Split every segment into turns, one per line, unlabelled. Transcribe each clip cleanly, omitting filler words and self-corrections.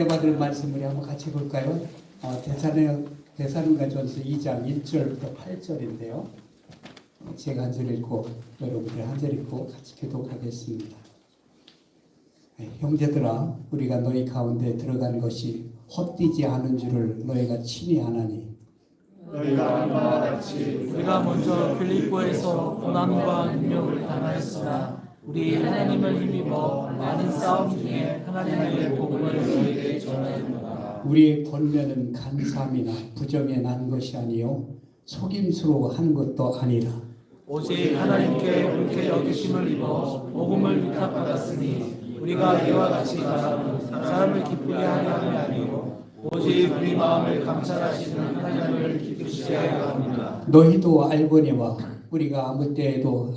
받을 말씀을 한번 같이 볼까요? 데살로니가전서 2장 1절부터 8절인데요. 제가 한 절 읽고 여러분들 한 절 읽고 같이 기도하겠습니다. 형제들아, 우리가 너희 가운데 들어간 것이 헛되지 않은 줄을 너희가 친히 아나니,
너희가 아는 바와 같이 우리가 먼저 빌립보에서 고난과 능력을 당하였으나 우리 하나님을 힘입어 많은 싸움 중에 하나님의 복음을 너희에게 전하였노라.
우리의 권면은 간사함이나 부정에 난 것이 아니요 속임수로 하는 것도 아니라
오직 하나님께 옳게 여기심을 입어 복음을 위탁받았으니 우리가 이와 같이 말하는 사람을 기쁘게 하려 함이 아니요 오직 우리 마음을 감찰하시는 하나님을 기쁘시게 하려 합니다.
너희도 알거니와 우리가 아무 때에도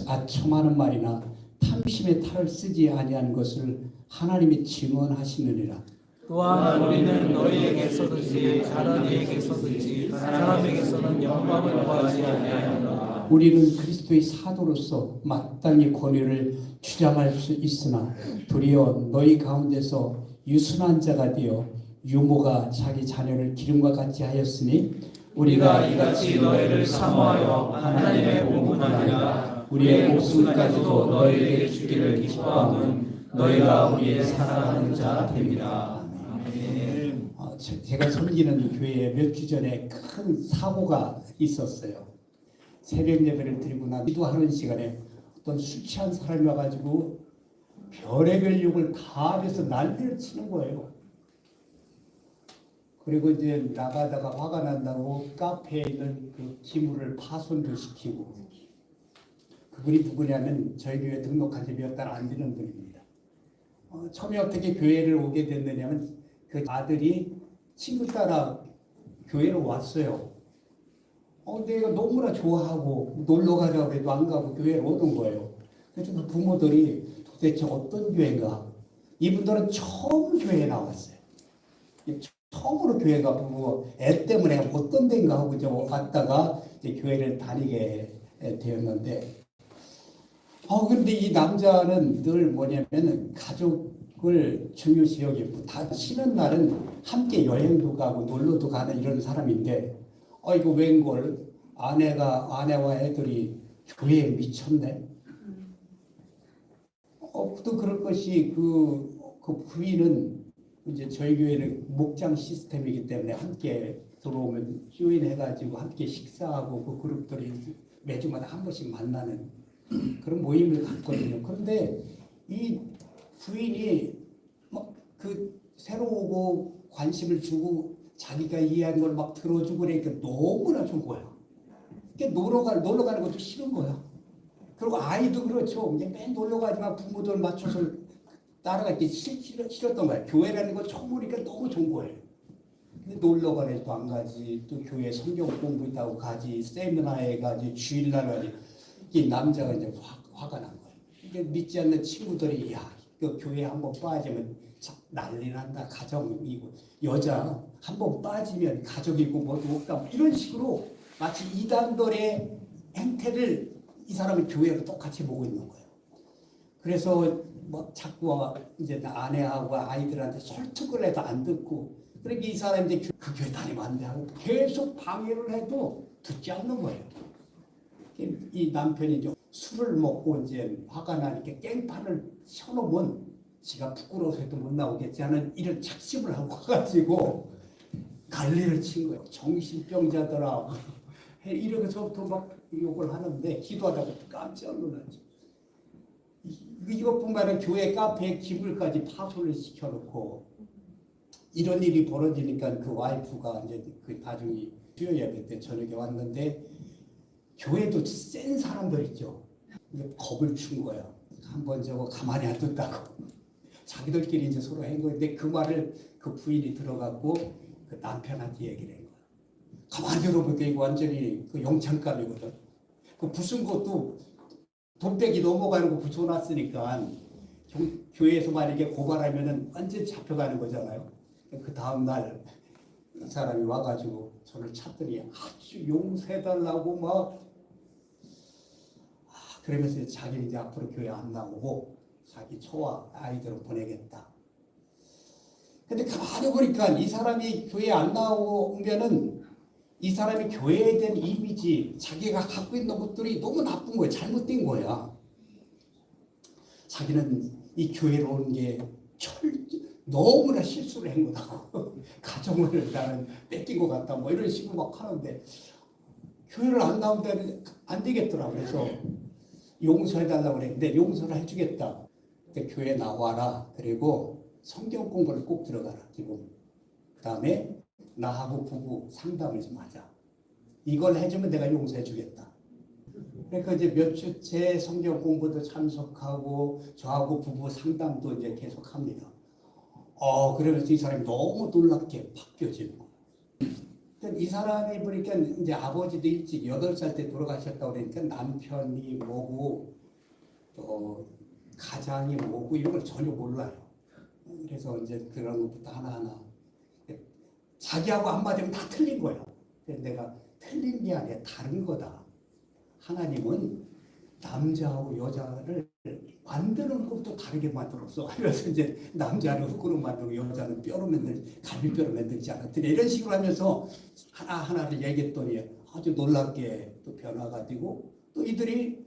아첨하는 말이나 탐심의 탈을 쓰지 아니한 것을 하나님이 증언하시느니라.
또한 우리는 너희에게서든지 다른 이에게서든지 사람에게서는 영광을 구하지 아니하노라.
우리는 그리스도의 사도로서 마땅히 권위를 주장할 수 있으나 도리어 너희 가운데서 유순한 자가 되어 유모가 자기 자녀를 기름과 같이 하였으니
우리가 이같이 너희를 사모하여 하나님의 복음은 아니라 우리의 목숨까지도 너희에게 주기를 기뻐하는 너희가 우리의 사랑하는 자 됩니다. 아멘.
제가 섬기는 교회에 몇 주 전에 큰 사고가 있었어요. 새벽 예배를 드리고 나 기도하는 시간에 어떤 술 취한 사람이 와가지고 별의별 욕을 다 하면서 난리를 치는 거예요. 그리고 이제 나가다가 화가 난다고 카페에 있는 그 기물을 파손도 시키고, 그분이 누구냐면 저희 교회 등록한 지 몇 달 안 되는 분입니다. 처음에 어떻게 교회를 오게 됐느냐면 그 아들이 친구 따라 교회를 왔어요. 내가 너무나 좋아하고 놀러 가자고 해도 안 가고 교회를 오는 거예요. 그래서 그 부모들이 도대체 어떤 교회인가? 이분들은 처음 교회에 나왔어요. 처음으로 교회 가보고 애 때문에 어떤 데인가 하고 이제 왔다가 이제 교회를 다니게 되었는데, 근데 이 남자는 늘 뭐냐면은 가족을 중요시 여기고 다 쉬는 날은 함께 여행도 가고 놀러도 가는 이런 사람인데, 이거 웬걸 아내와 애들이 교회에 미쳤네. 또 그럴 것이 그 부인은 이제 저희 교회는 목장 시스템이기 때문에 함께 들어오면 조인해가지고 함께 식사하고 그 그룹들이 매주마다 한 번씩 만나는 그런 모임을 갖거든요. 그런데 이 부인이 그 새로 오고 관심을 주고 자기가 이해한 걸 막 들어주고 그러니까 너무나 좋은 거야. 그러니까 놀러 가는 것도 싫은 거야. 그리고 아이도 그렇죠. 이제 맨 놀러 가지만 부모들 맞춰서 따라가기 싫었던 거야. 교회라는 거 처음 보니까 너무 좋은 거예요. 근데 놀러 가래도 안 가지, 또 교회 성경 공부했다고 가지, 세미나에 가지, 주일날 가지. 이 남자가 이제 화가 난 거예요. 그러니까 믿지 않는 친구들이 그 교회 한번 빠지면 난리 난다. 가정이고 여자 한번 빠지면 가족이고 뭐도 없다. 이런 식으로 마치 이단들의 행태를 이 사람은 교회로 똑같이 보고 있는 거예요. 그래서 자꾸 이제 아내하고 아이들한테 설득을 해도 안 듣고, 그러니까 이 사람이 이제 그 교회 다니면 안 돼 하고 계속 방해를 해도 듣지 않는 거예요. 이 남편이 이제 술을 먹고 이제 화가 나니까 깽판을 켜놓으면 지가 부끄러워서 해도 못 나오겠지 하는 이런 착심을 하고 와가지고 갈래를 친 거예요. 정신병자더라. 이러면서부터 막 욕을 하는데 기도하다가 깜짝 놀랐죠. 이것뿐만 아니라 교회 카페에 기물까지 파손을 시켜놓고 이런 일이 벌어지니까 그 와이프가 이제 그 나중에 수요 예배 때 저녁에 왔는데, 교회도 센 사람들 있죠. 겁을 준 거야. 한번 저거 가만히 안 둔다고. 자기들끼리 이제 서로 한 건데 그 말을 그 부인이 들어갖고 그 남편한테 얘기를 한 거야. 가만히 들어보니까 이거 완전히 그 영창감이거든. 그 부순 것도 돈백이 넘어가는 거 붙여놨으니까 교회에서 만약에 고발하면은 완전 잡혀가는 거잖아요. 그 다음날 이 사람이 와가지고 저를 찾더니 아주 용서해달라고 막 그러면서 자기는 이제 앞으로 교회 안 나오고 자기 처와 아이들을 보내겠다. 근데 가만히 보니까 이 사람이 교회 안 나오면은 이 사람이 교회에 대한 이미지, 자기가 갖고 있는 것들이 너무 나쁜 거야. 잘못된 거야. 자기는 이 교회로 온 게 너무나 실수를 한 거다고. 가정을 나는 뺏긴 것 같다. 뭐 이런 식으로 막 하는데 교회를 안 나오면 안 되겠더라고. 그래서 용서해달라고 그랬는데 용서를 해주겠다. 근데 교회 나와라. 그리고 성경 공부를 꼭 들어가라. 기본. 그 다음에 나하고 부부 상담을 좀 하자. 이걸 해주면 내가 용서해 주겠다. 그러니까 이제 몇 주째 성경 공부도 참석하고 저하고 부부 상담도 이제 계속 합니다. 그러면서 이 사람이 너무 놀랍게 바뀌어지는 거예요. 그러니까 이 사람이 보니까 이제 아버지도 일찍 8살 때 돌아가셨다고 그러니까 남편이 뭐고 또 가장이 뭐고 이런 걸 전혀 몰라요. 그래서 이제 그런 것부터 하나하나 자기하고 한마디면 다 틀린 거예요. 내가 틀린 게 아니라 다른 거다. 하나님은 남자하고 여자를 만드는 것도 다르게 만들었어. 그래서 이제 남자는 흙으로 만들고 여자는 뼈로 갈비뼈로 만들지 않았더니 이런 식으로 하면서 하나하나를 얘기했더니 아주 놀랍게 또 변화가 되고 또 이들이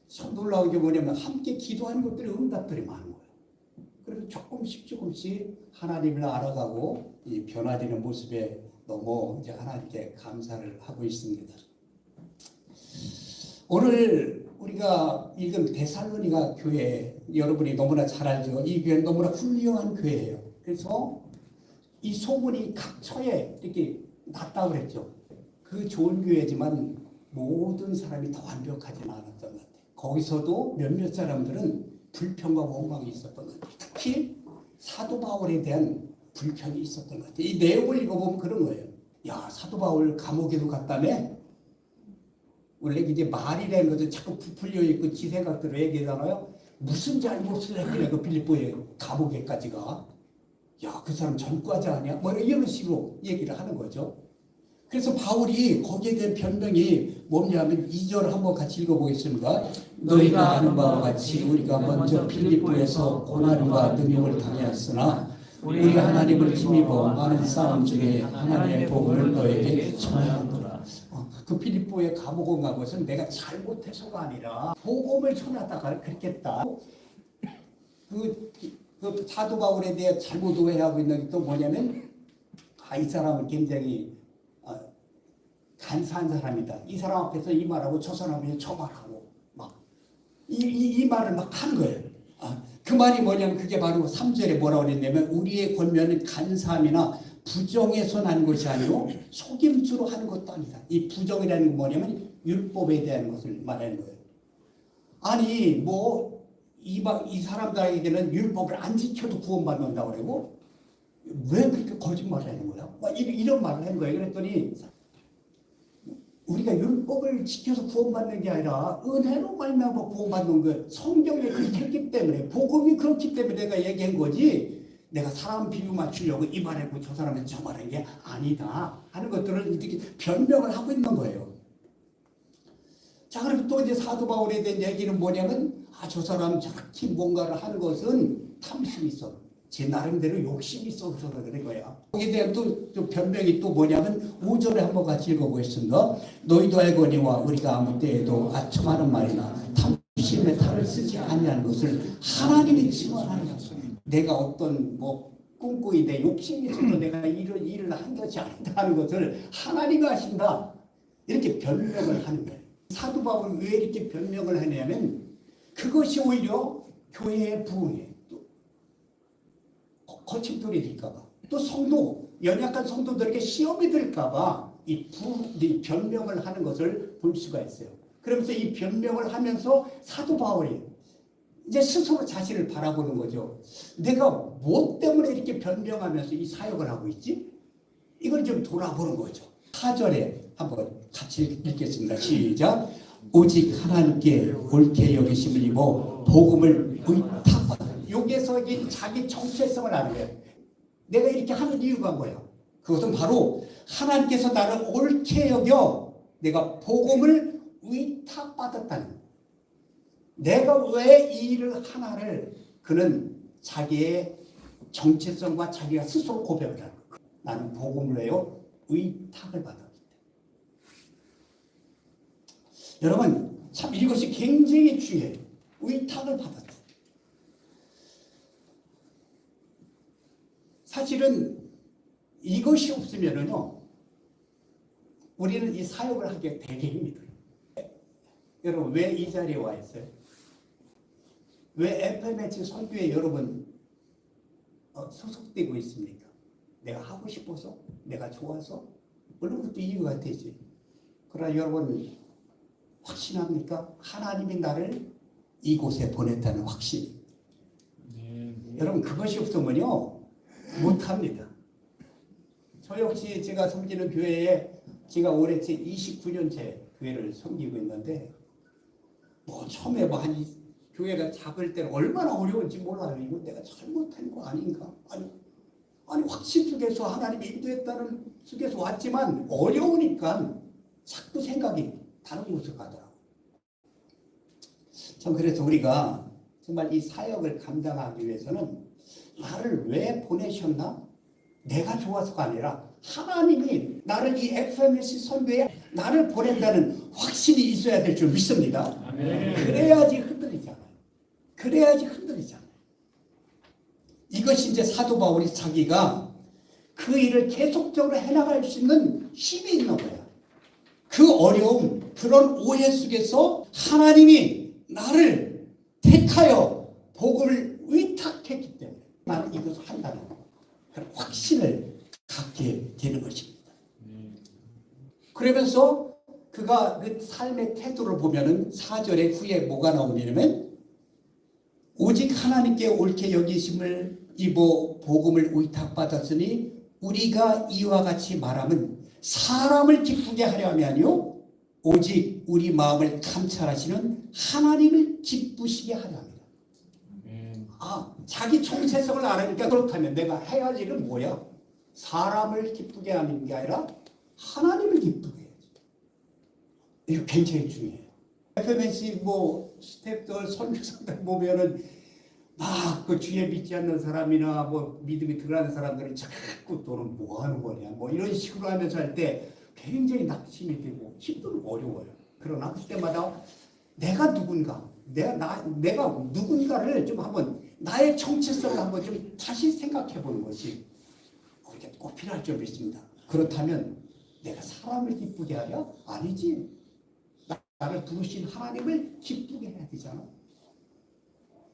참 놀라운 게 뭐냐면 함께 기도하는 것들이 응답들이 많은 거예요. 그래서 조금씩 하나님을 알아가고 이 변화되는 모습에 너무 이제 하나님께 감사를 하고 있습니다. 오늘 우리가 읽은 데살로니가 교회 여러분이 너무나 잘 알죠. 이 교회는 너무나 훌륭한 교회예요. 그래서 이 소문이 각처에 이렇게 났다고 그랬죠. 그 좋은 교회지만 모든 사람이 다 완벽하지는 않았던 것 같아요. 거기서도 몇몇 사람들은 불평과 원망이 있었던 것 같아요. 특히 사도 바울에 대한 불평이 있었던 것 같아요. 이 내용을 읽어보면 그런 거예요. 야, 사도 바울 감옥에도 갔다며? 원래 이제 말이라는 것은 자꾸 부풀려 있고 지생각대로 얘기하잖아요. 무슨 잘못을 했길래 그 빌립보에 감옥에까지 가? 야, 그 사람 전과자 아니야? 뭐 이런 식으로 얘기를 하는 거죠. 그래서 바울이 거기에 대한 변명이 뭐냐면 2절 한번 같이 읽어보겠습니다. 너희가 아는 바와 같이 우리가 먼저 필리포에서 고난과 능욕을 당하였으나 우리가 하나님을 힘입어 많은 싸움 중에 하나님의 복음을 너에게 전하노라. 그 필리포에 감옥에 간 것은 내가 잘못해서가 아니라 복음을 전하다가 그랬겠다. 그 사도 바울에 대해 잘못 오해하고 있는 게 또 뭐냐면 이 사람은 굉장히 간사한 사람이다. 이 사람 앞에서 이 말하고 저 사람 앞에서 저 말하고 막 이 말을 막 하는 거예요. 그 말이 뭐냐면 그게 바로 3절에 뭐라고 그랬냐면 우리의 권면은 간사함이나 부정에서 난 것이 아니고 속임수로 하는 것도 아니다. 이 부정이라는 건 뭐냐면 율법에 대한 것을 말하는 거예요. 아니 뭐 이 사람들에게는 율법을 안 지켜도 구원받는다고 그러고 왜 그렇게 거짓말을 하는 거야? 막 이런 말을 하는 거예요. 그랬더니 우리가 율법을 지켜서 구원받는 게 아니라 은혜로 말미암아 구원받는 거예요. 성경에 그렇게 했기 때문에 복음이 그렇기 때문에 내가 얘기한 거지 내가 사람 비유 맞추려고 이 말하고 저 사람은 저 말한 게 아니다 하는 것들을 이렇게 변명을 하고 있는 거예요. 자, 그럼 또 이제 사도 바울에 대한 얘기는 뭐냐면 저 사람 저렇게 뭔가를 하는 것은 탐심이 있어. 제 나름대로 욕심이 있어서 그런 거야. 거기에 대한 또 변명이 또 뭐냐면 5절에 한번 같이 읽어보겠습니다. 너희도 알거니와 우리가 아무 때에도 아첨하는 말이나 탐심의 탈을 쓰지 아니하는 것을 하나님이 증언하느냐. 내가 어떤 뭐 꿈꾸이 내 욕심이 있어서 내가 이런 일을 한 것이 아니다 하는 것을 하나님이 하신다. 이렇게 변명을 하는 거예요. 사도 바울은 왜 이렇게 변명을 하냐면 그것이 오히려 교회의 부흥에 거침돌이 될까봐 또 성도 연약한 성도들에게 시험이 될까봐 이 변명을 하는 것을 볼 수가 있어요. 그러면서 이 변명을 하면서 사도 바울이 이제 스스로 자신을 바라보는 거죠. 내가 뭐 때문에 이렇게 변명하면서 이 사역을 하고 있지? 이걸 좀 돌아보는 거죠. 4절에 한번 같이 읽겠습니다. 시작. 오직 하나님께 옳게 여기심을 입어 복음을 의탁받아. 여기에서 자기 정체성을 아는 거예요. 내가 이렇게 하는 이유가 뭐야? 그것은 바로 하나님께서 나를 옳게 여겨 내가 복음을 의탁받았다는 거예요. 내가 왜 이 일을 하나를 그는 자기의 정체성과 자기가 스스로 고백을 하는 거예요. 나는 복음을 위하여 의탁을 받았기 때문에. 여러분 참 이것이 굉장히 중요해요. 의탁을 받았어요. 사실은 이것이 없으면은요, 우리는 이 사역을 하기가 되게 힘들어요. 여러분 왜 이 자리에 와 있어요? 왜 FMH 선교에 여러분 소속되고 있습니까? 내가 하고 싶어서? 내가 좋아서? 물론 그것도 이유가 되지. 그러나 여러분 확신합니까? 하나님이 나를 이곳에 보냈다는 확신. 여러분 그것이 없으면요 못합니다. 저 역시 제가 섬기는 교회에 제가 올해 제 29년째 교회를 섬기고 있는데 뭐 처음에 한 교회가 작을 때는 얼마나 어려운지 몰라요. 이거 내가 잘못한 거 아닌가? 아니 확신 속에서 하나님이 인도했다는 속에서 왔지만 어려우니까 자꾸 생각이 다른 곳으로 가더라고요. 전 그래서 우리가 정말 이 사역을 감당하기 위해서는 나를 왜 보내셨나? 내가 좋아서가 아니라 하나님이 나를 이 FMC 선교에 나를 보낸다는 확신이 있어야 될 줄 믿습니다. 그래야지 흔들리잖아요. 그래야지 흔들리잖아요. 이것이 이제 사도 바울이 자기가 그 일을 계속적으로 해나갈 수 있는 힘이 있는 거야. 그 어려움, 그런 오해 속에서 하나님이 나를 택하여 복음을 위탁했기 때문에 나는 이것을 한다는 그런 확신을 갖게 되는 것입니다. 그러면서 그가 그 삶의 태도를 보면은 4절에 후에 뭐가 나오냐면 오직 하나님께 옳게 여기심을 입어 복음을 위탁받았으니 우리가 이와 같이 말함은 사람을 기쁘게 하려 함이 아니요 오직 우리 마음을 감찰하시는 하나님을 기쁘시게 하려 합니다. 자기 정체성을 알으니까 그렇다면 내가 해야 할 일은 뭐야? 사람을 기쁘게 하는 게 아니라 하나님을 기쁘게 해야지. 이거 굉장히 중요해요. FMC 스태프들 선교사들 보면은 막 그 주에 믿지 않는 사람이나 믿음이 덜한 사람들이 자꾸 너는 뭐 하는 거냐 이런 식으로 하면서 할 때 굉장히 낙심이 되고 힘들고 어려워요. 그러나 그때마다 내가 누군가 내가 누군가를 좀 한번 나의 정체성을 한번 좀 다시 생각해 보는 것이 우리가 꼭 필요할 줄 믿습니다. 그렇다면 내가 사람을 기쁘게 하려? 아니지. 나를 부르신 하나님을 기쁘게 해야 되잖아.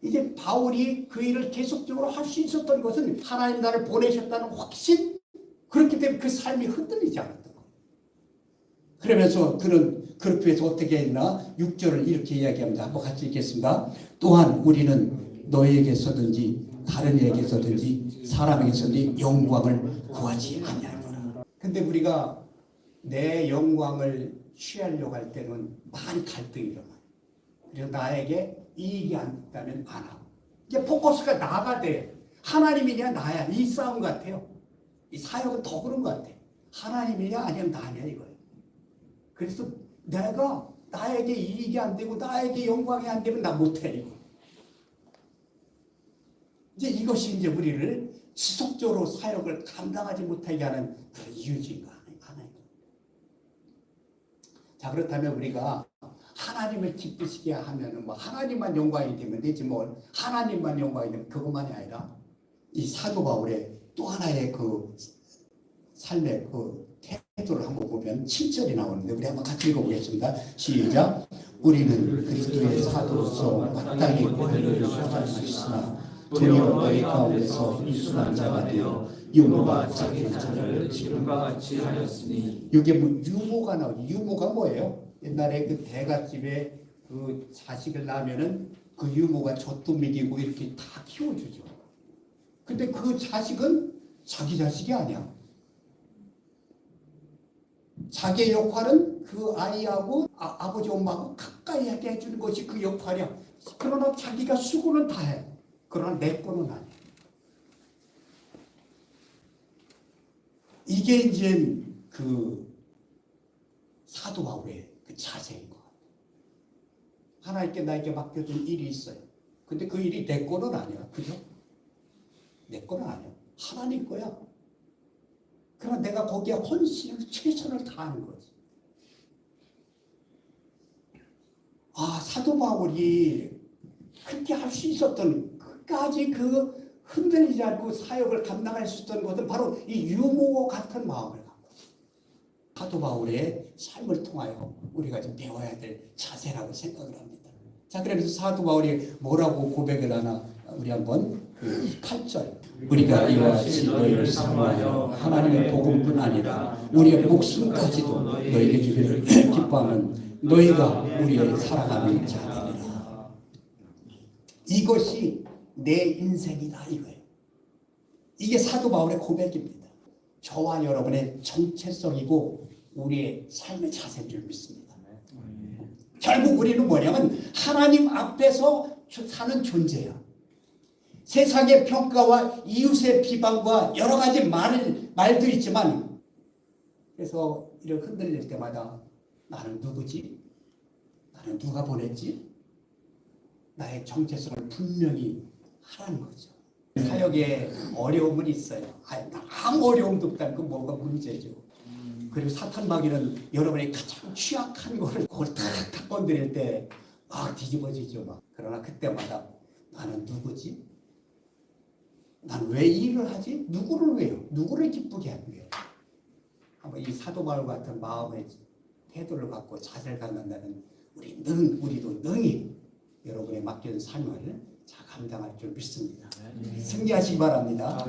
이제 바울이 그 일을 계속적으로 할 수 있었던 것은 하나님 나를 보내셨다는 확신, 그렇기 때문에 그 삶이 흔들리지 않았던 거예요. 그러면서 그는 그렇게 해서 어떻게 했나 6절을 이렇게 이야기합니다. 한번 같이 읽겠습니다. 또한 우리는 너에게서든지 다른 이에게서든지 사람에게서든지 영광을 구하지 아니하노라. 근데 우리가 내 영광을 취하려고 할 때는 많이 갈등이 일어나요. 그래서 나에게 이익이 안 됐다면 안 하고 이제 포커스가 나가 돼. 하나님이냐 나야 이 싸움 같아요. 이 사역은 더 그런 것 같아. 하나님이냐 아니면 나냐 이거예요. 그래서 내가 나에게 이익이 안 되고 나에게 영광이 안 되면 나 못해 이거. 이제 이것이 이제 우리를 지속적으로 사역을 감당하지 못하게 하는 그런 이유인 거 하나요. 자 그렇다면 우리가 하나님을 기쁘시게 하면은 하나님만 영광이 되면 되지 하나님만 영광이 되면 그것만이 아니라 이 사도 바울의 또 하나의 그 삶의 그 태도를 한번 보면 7절이 나오는데 우리 한번 같이 읽어보겠습니다. 시작. 우리는 그리스도의 사도로서 마땅히 권위를 주장할 수 있으나 도리어 너희 가운데서 이순한 자가 되어 유모가 자기 자녀를 지금과 같이 하였으니 이게 유모가 나오죠. 유모가 뭐예요? 옛날에 그 대갓집에 그 자식을 낳으면은 그 유모가 젖도 먹이고 이렇게 다 키워주죠. 근데 그 자식은 자기 자식이 아니야. 자기의 역할은 그 아이하고 아버지 엄마하고 가까이 하게 해주는 것이 그 역할이야. 그러나 자기가 수고는 다 해. 그러나 내 거는 아니야. 이게 이제 그 사도 바울의 그 자세인 것 같아요. 하나님께 나에게 맡겨준 일이 있어요. 근데 그 일이 내 거는 아니야. 그죠? 내 거는 아니야. 하나님 거야. 그러나 내가 거기에 헌신을 최선을 다하는 거지. 아, 사도 바울이 그렇게 할 수 있었던 끝까지 그 흔들리지 않고 사역을 감당할 수 있었던 것은 바로 이 유모 같은 마음을 갖고 사도 바울의 삶을 통하여 우리가 좀 배워야 될 자세라고 생각을 합니다. 자, 그래서 사도 바울이 뭐라고 고백을 하나 우리 한번 그 8절 우리가 이와 같이 너희를 사모하여 하나님의 복음뿐 아니라 우리의 목숨까지도 너희에게 주기를 기뻐하는 너희가 우리의 사랑하는 자들이라. 이것이 내 인생이다 이거예요. 이게 사도 바울의 고백입니다. 저와 여러분의 정체성이고 우리의 삶의 자세인 줄 믿습니다. 결국 우리는 뭐냐면 하나님 앞에서 사는 존재야. 세상의 평가와 이웃의 비방과 여러 가지 말도 있지만 그래서 이렇게 흔들릴 때마다 나는 누구지? 나는 누가 보냈지? 나의 정체성을 분명히 하라는 거죠. 사역에 어려움은 있어요. 아무 어려움도 없다는 건 뭐가 문제죠. 그리고 사탄마귀는 여러분이 가장 취약한 거를 그걸 탁탁 건드릴 때 막 뒤집어지죠. 막. 그러나 그때마다 나는 누구지? 난 왜 이 일을 하지? 누구를 왜요? 누구를 기쁘게 하기 위해? 한번 이 사도 바울 같은 마음의 태도를 갖고 자세를 갖는다는 우리도 능히 여러분의 맡겨진 삶을 잘 감당할 줄 믿습니다. 승리하시기 바랍니다.